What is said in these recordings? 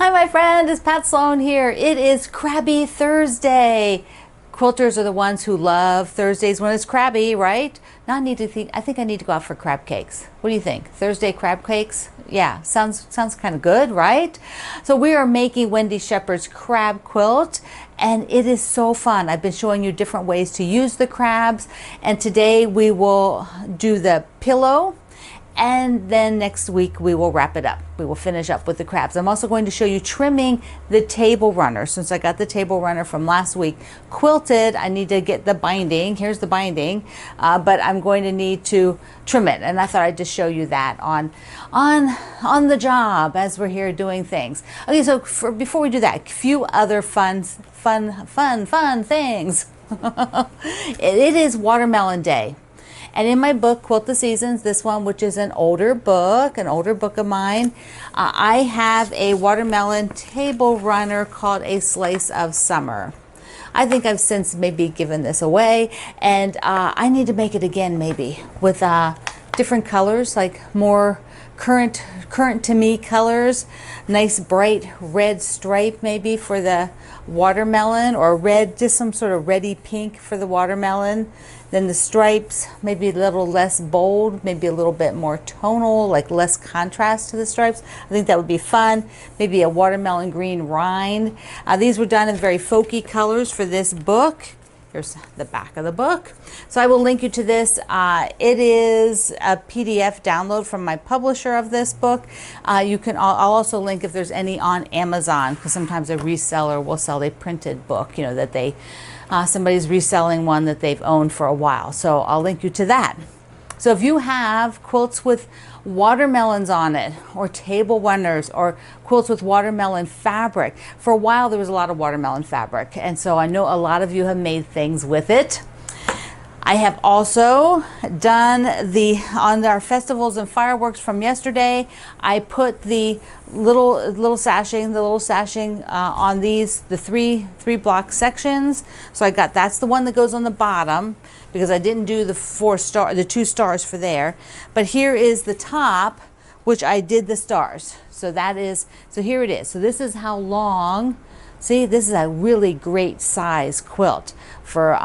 Hi my friend, it's Pat Sloan here. It is Crabby Thursday. Quilters are the ones who love Thursdays when it's crabby, right? Now I think I need to go out for crab cakes. What do you think? Thursday crab cakes? Yeah, sounds kind of good, right? So we are making Wendy Shepherd's crab quilt, and it is so fun. I've been showing you different ways to use the crabs, and today we will do the pillow. And then next week we will wrap it up. We will finish up with the crabs. I'm also going to show you trimming the table runner. Since I got the table runner from last week quilted, I need to get the binding. Here's the binding, but I'm going to need to trim it. And I thought I'd just show you that on the job as we're here doing things. Okay, so before we do that, a few other fun things. It is Watermelon Day. And in my book, Quilt the Seasons, this one, which is an older book of mine, I have a watermelon table runner called A Slice of Summer. I think I've since maybe given this away, and I need to make it again maybe with different colors, like more current to me colors. Nice bright red stripe maybe for the watermelon, or red, just some sort of reddy pink for the watermelon. Then the stripes, maybe a little less bold, maybe a little bit more tonal, like less contrast to the stripes. I think that would be fun. Maybe a watermelon green rind. These were done in very folky colors for this book. Here's the back of the book. So I will link you to this. It is a PDF download from my publisher of this book. I'll also link if there's any on Amazon, because sometimes a reseller will sell a printed book, you know, that they somebody's reselling one that they've owned for a while. So I'll link you to that. So if you have quilts with watermelons on it, or table runners, or quilts with watermelon fabric, for a while there was a lot of watermelon fabric, and so I know a lot of you have made things with it. I have also done on our festivals and fireworks from yesterday, I put the little sashing on these, the three block sections. So that's the one that goes on the bottom, because I didn't do the 2 stars for there. But here is the top, which I did the stars. So here it is. So this is how long. See, this is a really great size quilt for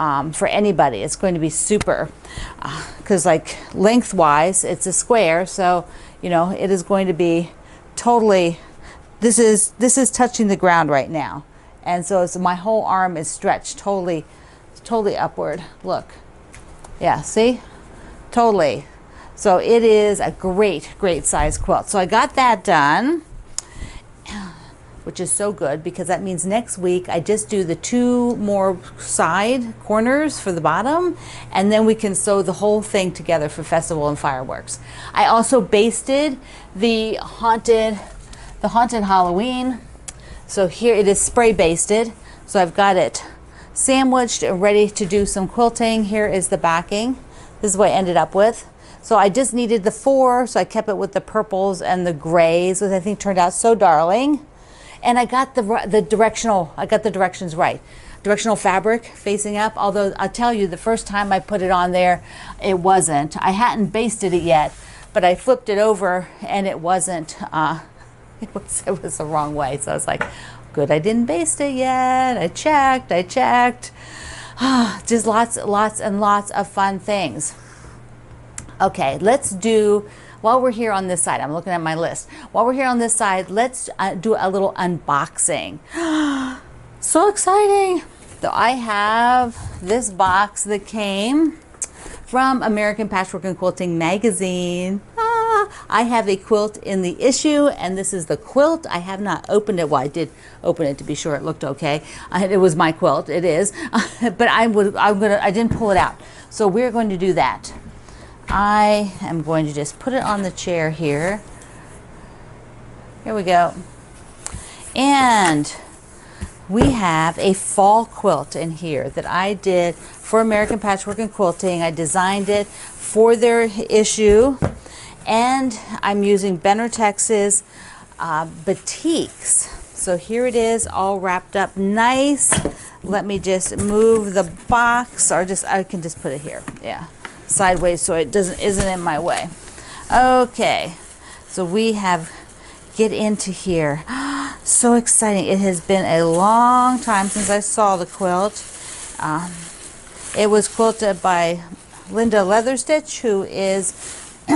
anybody. It's going to be super, because like lengthwise, it's a square. So, you know, it is going to be totally, this is touching the ground right now. And so my whole arm is stretched totally upward. Look. Yeah, see? Totally. So it is a great size quilt. So I got that done, which is so good, because that means next week I just do the 2 more side corners for the bottom, and then we can sew the whole thing together for festival and fireworks. I also basted the haunted Halloween. So here it is spray basted. So I've got it sandwiched and ready to do some quilting. Here is the backing. This is what I ended up with. So I just needed the 4, so I kept it with the purples and the grays, which I think turned out so darling. And I got the directions right. Directional fabric facing up, although I'll tell you, the first time I put it on there, it wasn't. I hadn't basted it yet, but I flipped it over and it wasn't, it was the wrong way. So I was like, good, I didn't baste it yet. I checked. Just lots and lots of fun things. Okay, let's do, while we're here on this side, I'm looking at my list. While we're here on this side, let's do a little unboxing. So exciting. So I have this box that came from American Patchwork and Quilting magazine. I have a quilt in the issue, and this is the quilt. I have not opened it. Well, I did open it to be sure it looked okay. It was my quilt. It is. But I didn't pull it out. So we're going to do that. I am going to just put it on the chair here. Here we go. And we have a fall quilt in here that I did for American Patchwork and Quilting. I designed it for their issue, and I'm using Benartex's batiks. So here it is, all wrapped up nice. Let me just move the box, or I can just put it here. Yeah. Sideways so it isn't in my way. Okay, so we have, get into here. So exciting. It has been a long time since I saw the quilt. It was quilted by Linda Leatherstitch, who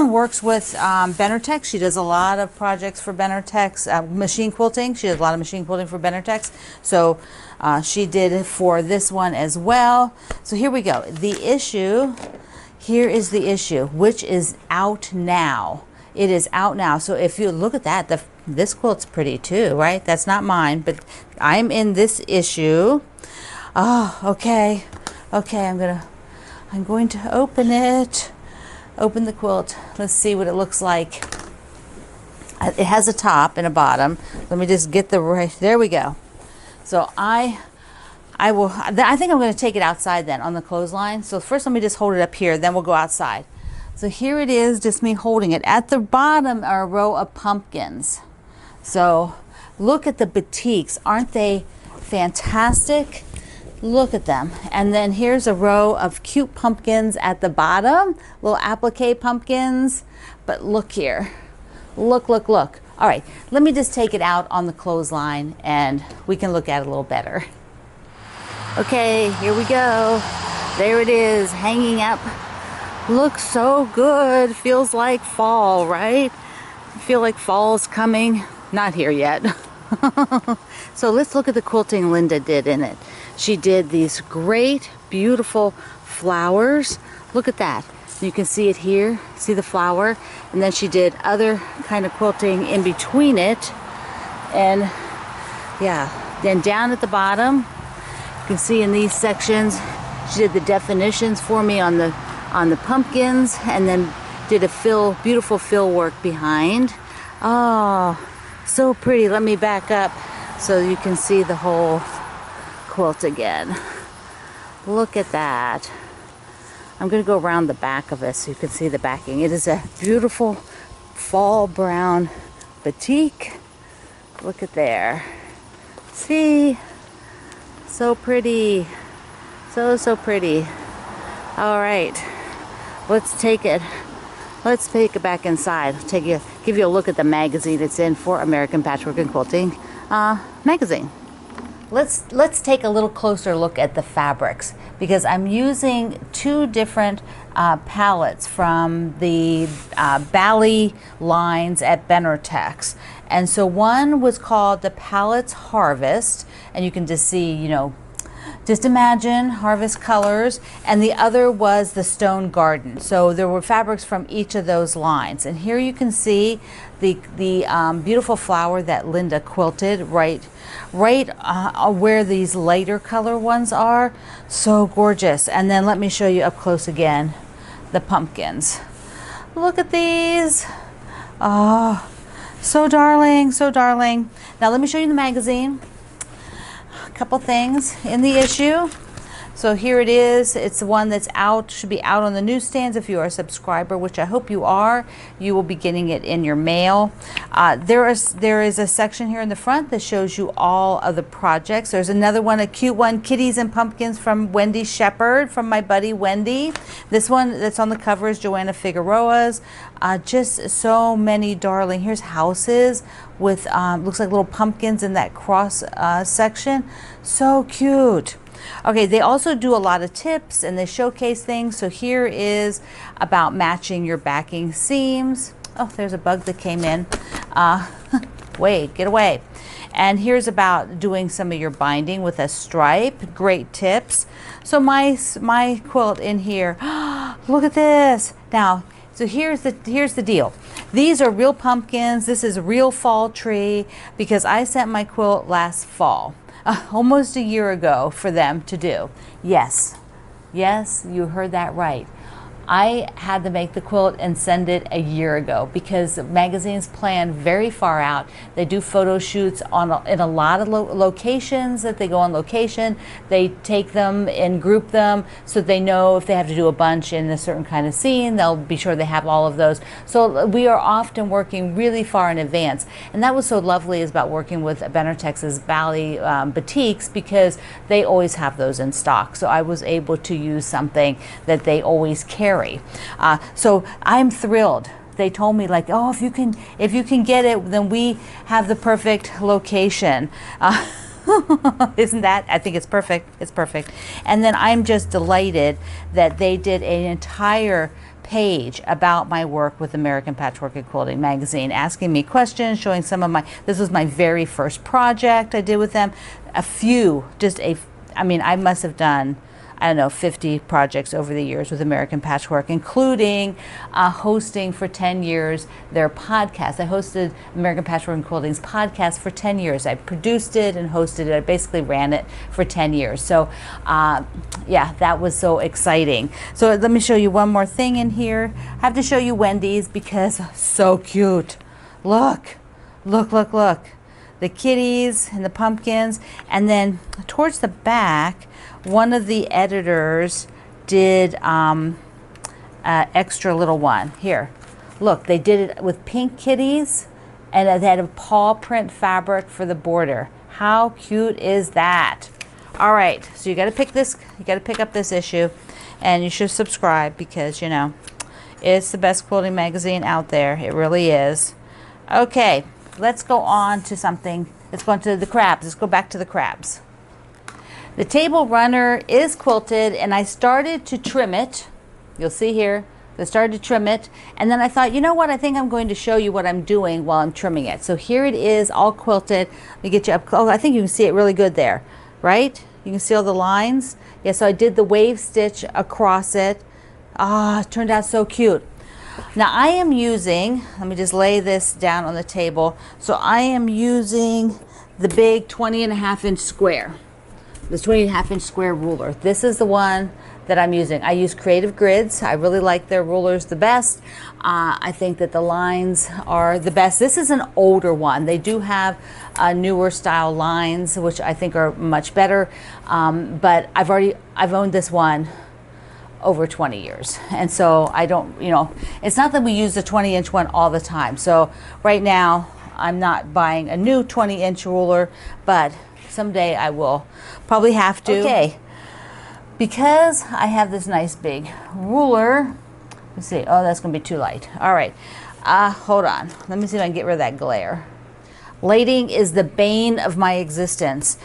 works with Benertex. She does a lot of projects for Benertex, machine quilting. She does a lot of machine quilting for Benertex. So she did it for this one as well. So here we go. Here is the issue, which is out now. It is out now. So if you look at that, this quilt's pretty too, right? That's not mine, but I'm in this issue. Oh, okay. Okay, I'm going to open it. Open the quilt. Let's see what it looks like. It has a top and a bottom. Let me just get there we go. So I think I'm going to take it outside then on the clothesline. So first let me just hold it up here, then we'll go outside. So here it is, just me holding it. At the bottom are a row of pumpkins. So look at the batiks. Aren't they fantastic? Look at them. And then here's a row of cute pumpkins at the bottom, little applique pumpkins. But look here. Look, look, look. All right, let me just take it out on the clothesline and we can look at it a little better. Okay, here we go. There it is, hanging up. Looks so good. Feels like fall, right? I feel like fall's coming. Not here yet. So let's look at the quilting Linda did in it. She did these great, beautiful flowers. Look at that. You can see it here. See the flower? And then she did other kind of quilting in between it. And yeah, then down at the bottom, you can see in these sections, she did the definitions for me on the pumpkins, and then did a beautiful fill work behind. Oh, so pretty. Let me back up so you can see the whole quilt again. Look at that. I'm going to go around the back of it so you can see the backing. It is a beautiful fall brown batik. Look at there. See? So pretty. So pretty. All right. Let's take it back inside. Give you a look at the magazine it's in for American Patchwork and Quilting magazine. Let's take a little closer look at the fabrics, because I'm using two different palettes from the Bali lines at Benertex. And so one was called the Palettes Harvest, and you can just see, just imagine harvest colors, and the other was the Stone Garden. So there were fabrics from each of those lines, and here you can see the beautiful flower that Linda quilted right where these lighter color ones are. So gorgeous. And then let me show you up close again the pumpkins. Look at these. Oh, so darling, so darling. Now let me show you the magazine. Couple things in the issue. So here it is. It's the one that's out, should be out on the newsstands. If you are a subscriber, which I hope you are, you will be getting it in your mail. There is a section here in the front that shows you all of the projects. There's another one, a cute one, Kitties and Pumpkins from Wendy Shepherd, from my buddy Wendy. This one that's on the cover is Joanna Figueroa's. Just so many darling. Here's houses with looks like little pumpkins in that cross section. So cute. Okay, they also do a lot of tips and they showcase things. So here is about matching your backing seams. Oh, there's a bug that came in. Wait, get away. And here's about doing some of your binding with a stripe. Great tips. So my quilt in here. Look at this. Now, so here's the deal. These are real pumpkins. This is a real fall tree, because I sent my quilt last fall. Almost a year ago for them to do. Yes, you heard that right. I had to make the quilt and send it a year ago, because magazines plan very far out. They do photo shoots in a lot of locations that they go on location. They take them and group them so they know if they have to do a bunch in a certain kind of scene, they'll be sure they have all of those. So we are often working really far in advance. And that was so lovely is about working with Benertex's Bali batiks, because they always have those in stock. So I was able to use something that they always carry. So I'm thrilled they told me like, oh, if you can get it, then we have the perfect location. Isn't that? I think it's perfect. It's perfect. And then I'm just delighted that they did an entire page about my work with American Patchwork Quilting magazine, asking me questions, showing some of my, this was my very first project I did with them. I mean, I must have done, I don't know, 50 projects over the years with American Patchwork, including hosting for 10 years their podcast. I hosted American Patchwork Quilting's podcast for 10 years. I produced it and hosted it. I basically ran it for 10 years. So yeah, that was so exciting. So let me show you one more thing in here. I have to show you Wendy's because so cute. Look, look, look, look. The kitties and the pumpkins. And then towards the back, one of the editors did extra little one. Here, look, they did it with pink kitties, and they had a paw print fabric for the border. How cute is that? All right, so you got to pick this. You got to pick up this issue, and you should subscribe because, you know, it's the best quilting magazine out there. It really is. Okay, let's go on to something. Let's go on to the crabs. Let's go back to the crabs. The table runner is quilted, and I started to trim it. You'll see here, I started to trim it, and then I thought, you know what, I think I'm going to show you what I'm doing while I'm trimming it. So here it is, all quilted. Let me get you up close. Oh, I think you can see it really good there, right? You can see all the lines. Yeah, so I did the wave stitch across it. Ah, it turned out so cute. Now I am using, let me just lay this down on the table. So I am using the big 20.5-inch square. This 20.5-inch square ruler. This is the one that I'm using. I use Creative Grids. I really like their rulers the best. I think that the lines are the best. This is an older one. They do have newer style lines, which I think are much better. But I've owned this one over 20 years. And so I don't, you know, it's not that we use the 20-inch one all the time. So right now I'm not buying a new 20-inch ruler, but someday I will probably have to. Okay, because I have this nice big ruler, let's see, oh, that's gonna be too light. All right, hold on, let me see if I can get rid of that glare. Lighting is the bane of my existence.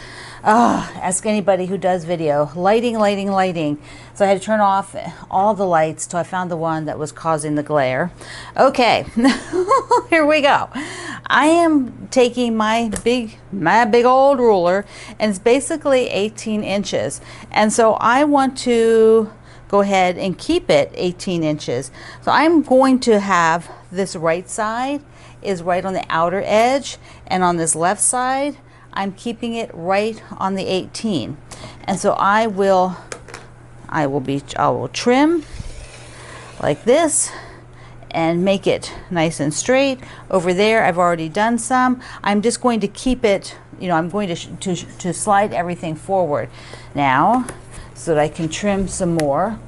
Ask anybody who does video. Lighting, lighting, lighting. So I had to turn off all the lights till I found the one that was causing the glare. Okay, here we go. I am taking my big old ruler, and it's basically 18 inches. And so I want to go ahead and keep it 18 inches. So I'm going to have this right side is right on the outer edge, and on this left side I'm keeping it right on the 18. And so I will trim like this and make it nice and straight. Over there I've already done some. I'm just going to keep it, you know, I'm going to slide everything forward now so that I can trim some more.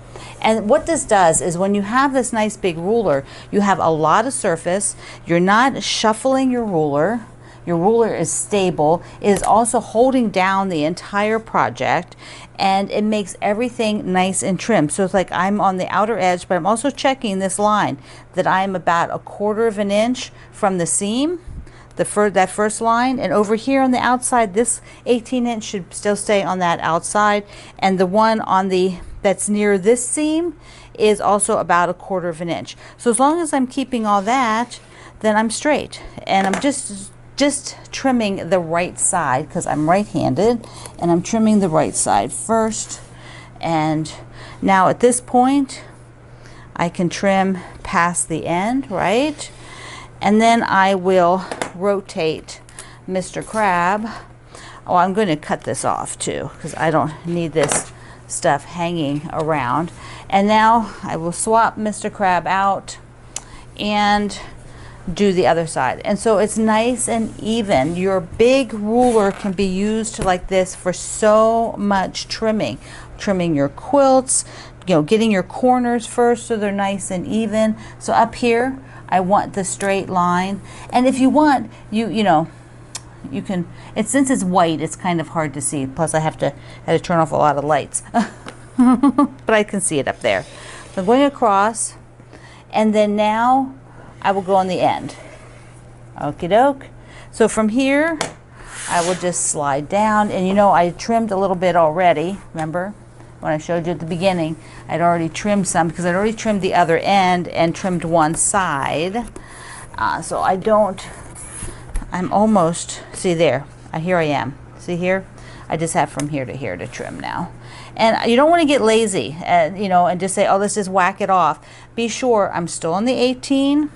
And what this does is when you have this nice big ruler, you have a lot of surface. You're not shuffling your ruler. Your ruler is stable. It is also holding down the entire project, and it makes everything nice and trim. So it's like I'm on the outer edge, but I'm also checking this line that I'm about 1/4 of an inch from the seam, that first line, and over here on the outside, this 18-inch should still stay on that outside, and the one on that's near this seam is also about 1/4 of an inch. So as long as I'm keeping all that, then I'm straight, and I'm just trimming the right side because I'm right-handed, and I'm trimming the right side first. And now at this point I can trim past the end, right? And then I will rotate Mr. Crab. Oh, I'm going to cut this off too because I don't need this stuff hanging around. And now I will swap Mr. Crab out and do the other side. And so it's nice and even. Your big ruler can be used like this for so much trimming. Trimming your quilts, you know, getting your corners first so they're nice and even. So up here I want the straight line, and if you want, you know, you can, since it's white, it's kind of hard to see. Plus I had to turn off a lot of lights. But I can see it up there. So I'm going across, and then now I will go on the end. Okie doke. So from here, I will just slide down, and you know I trimmed a little bit already. Remember when I showed you at the beginning, I'd already trimmed some because I'd already trimmed the other end and trimmed one side. So I'm almost, see there, here I am. See here? I just have from here to trim now. And you don't want to get lazy, you know, and just say, oh, let's just whack it off. Be sure I'm still on the 18.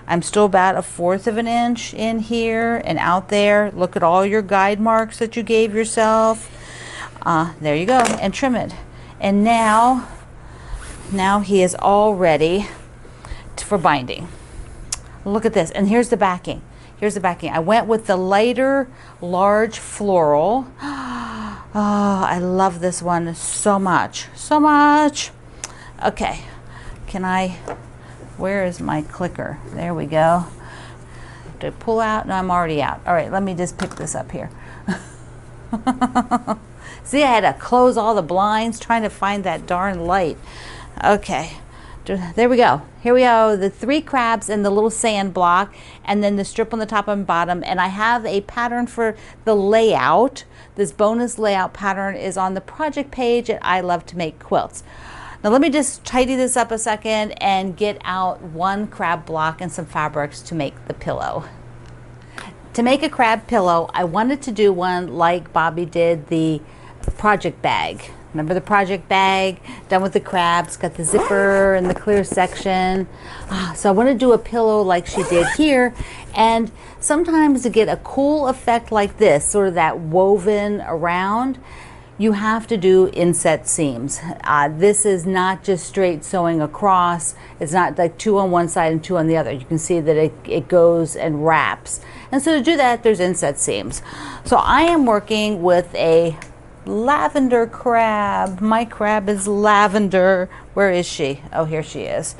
I'm still about 1/4 of an inch in here and out there. Look at all your guide marks that you gave yourself. There you go, and trim it. And now he is all ready for binding. Look at this, and here's the backing. Here's the backing. I went with the lighter, large floral. Oh, I love this one so much, so much. Okay, where is my clicker? There we go. Do I pull out? No, I'm already out. All right, let me just pick this up here. See, I had to close all the blinds trying to find that darn light. Okay, there we go. Here we go, the 3 crabs and the little sand block, and then the strip on the top and bottom. And I have a pattern for the layout. This bonus layout pattern is on the project page at I Love to Make Quilts. Now let me just tidy this up a second and get out 1 crab block and some fabrics to make the pillow. To make a crab pillow, I wanted to do one like Bobby did the project bag. Remember the project bag done with the crabs, got the zipper and the clear section. So I want to do a pillow like she did here. And sometimes to get a cool effect like this, sort of that woven around, you have to do inset seams. This is not just straight sewing across. It's not like 2 on one side and 2 on the other. You can see that it goes and wraps. And so to do that, there's inset seams. So I am working with a lavender crab. My crab is lavender. Where is she? Oh, here she is.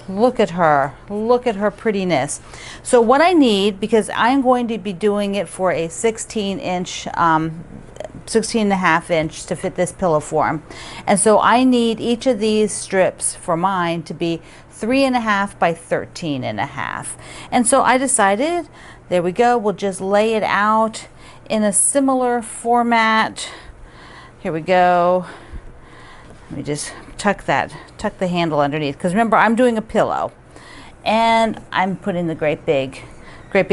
Look at her. Look at her prettiness. So what I need, because I'm going to be doing it for a 16-inch 16.5 inch to fit this pillow form. And so I need each of these strips for mine to be 3.5 by 13.5. And so I decided, there we go, we'll just lay it out in a similar format. Here we go. Let me just tuck the handle underneath, because remember I'm doing a pillow and I'm putting the great big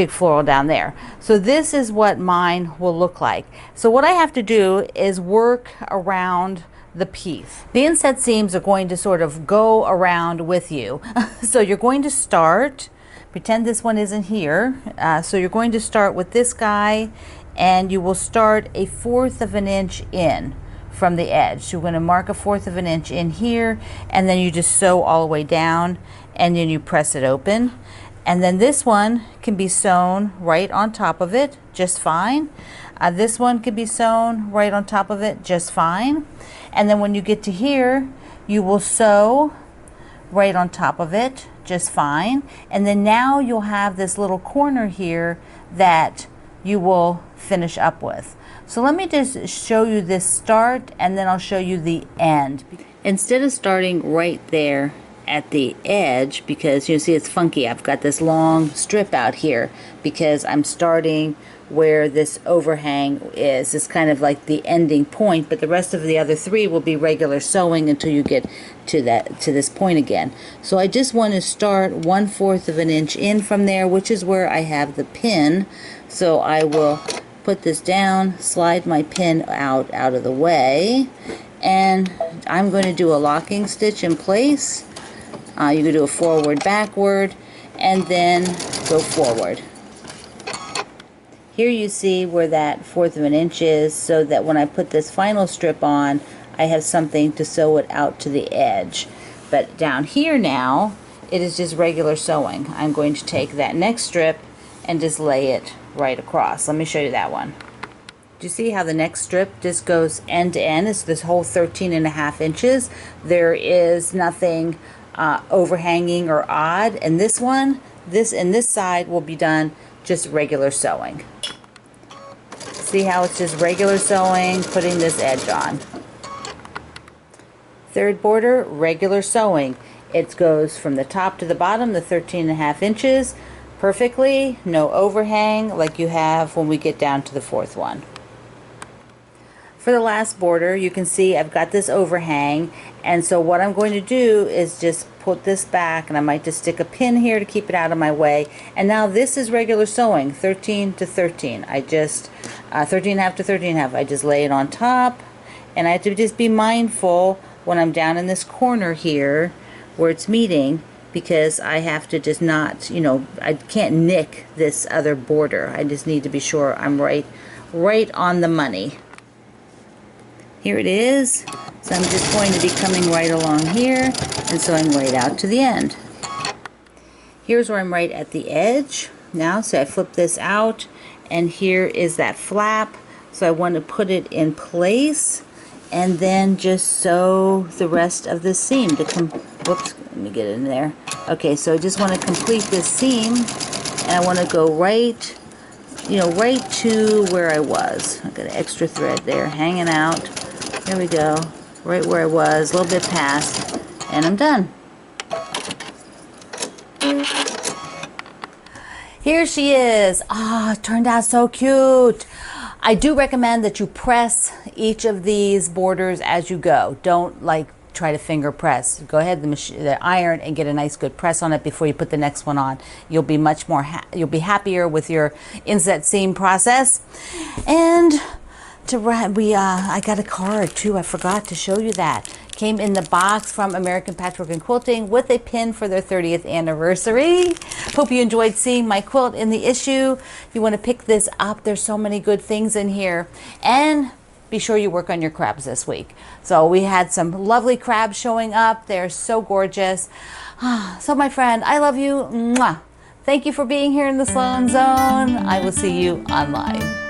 floral down there. So this is what mine will look like. So what I have to do is work around the piece. The inset seams are going to sort of go around with you. So you're going to start, pretend this one isn't here. So you're going to start with this guy, and you will start 1/4 of an inch in from the edge. So you're going to mark 1/4 of an inch in here, and then you just sew all the way down, and then you press it open. And then this one can be sewn right on top of it just fine. This one can be sewn right on top of it just fine. And then when you get to here, you will sew right on top of it just fine. And then now you'll have this little corner here that you will finish up with. So let me just show you this start, and then I'll show you the end. Instead of starting right there at the edge, because you see it's funky, I've got this long strip out here because I'm starting where this overhang is. It's kind of like the ending point, but the rest of the other 3 will be regular sewing until you get to this point again. So I just want to start 1/4 of an inch in from there, which is where I have the pin. So I will put this down, slide my pin out of the way, and I'm going to do a locking stitch in place. You can do a forward, backward, and then go forward. Here you see where that 1/4 of an inch is, so that when I put this final strip on, I have something to sew it out to the edge. But down here now, it is just regular sewing. I'm going to take that next strip and just lay it right across. Let me show you that one. Do you see how the next strip just goes end to end? It's this whole 13.5 inches. There is nothing overhanging or odd. And this one, this side will be done just regular sewing. See how it's just regular sewing, putting this edge on. Third border, regular sewing. It goes from the top to the bottom, the 13.5 inches, perfectly, no overhang like you have when we get down to the fourth one. For the last border, you can see I've got this overhang, and so what I'm going to do is just put this back, and I might just stick a pin here to keep it out of my way. And now this is regular sewing, 13 to 13. I just 13.5 to 13.5. I just lay it on top, and I have to just be mindful when I'm down in this corner here where it's meeting, because I have to just not, you know, I can't nick this other border. I just need to be sure I'm right on the money. Here it is. So I'm just going to be coming right along here and sewing right out to the end. Here's where I'm right at the edge now. So I flip this out, and here is that flap. So I want to put it in place and then just sew the rest of the seam to come. Whoops, let me get it in there. Okay, so I just want to complete this seam, and I want to go right, you know, right to where I was. I've got an extra thread there hanging out. There we go, right where I was, a little bit past, and I'm done. Here she is. Ah, it turned out so cute. I do recommend that you press each of these borders as you go. Don't like try to finger press. Go ahead the iron and get a nice good press on it before you put the next one on. You'll be much more you'll be happier with your inset seam process. And I got a card too. I forgot to show you that. Came in the box from American Patchwork and Quilting with a pin for their 30th anniversary. Hope you enjoyed seeing my quilt in the issue. If you want to pick this up, there's so many good things in here. And be sure you work on your crabs this week. So we had some lovely crabs showing up. They're so gorgeous. So my friend, I love you. Mwah. Thank you for being here in the Sloan Zone. I will see you online.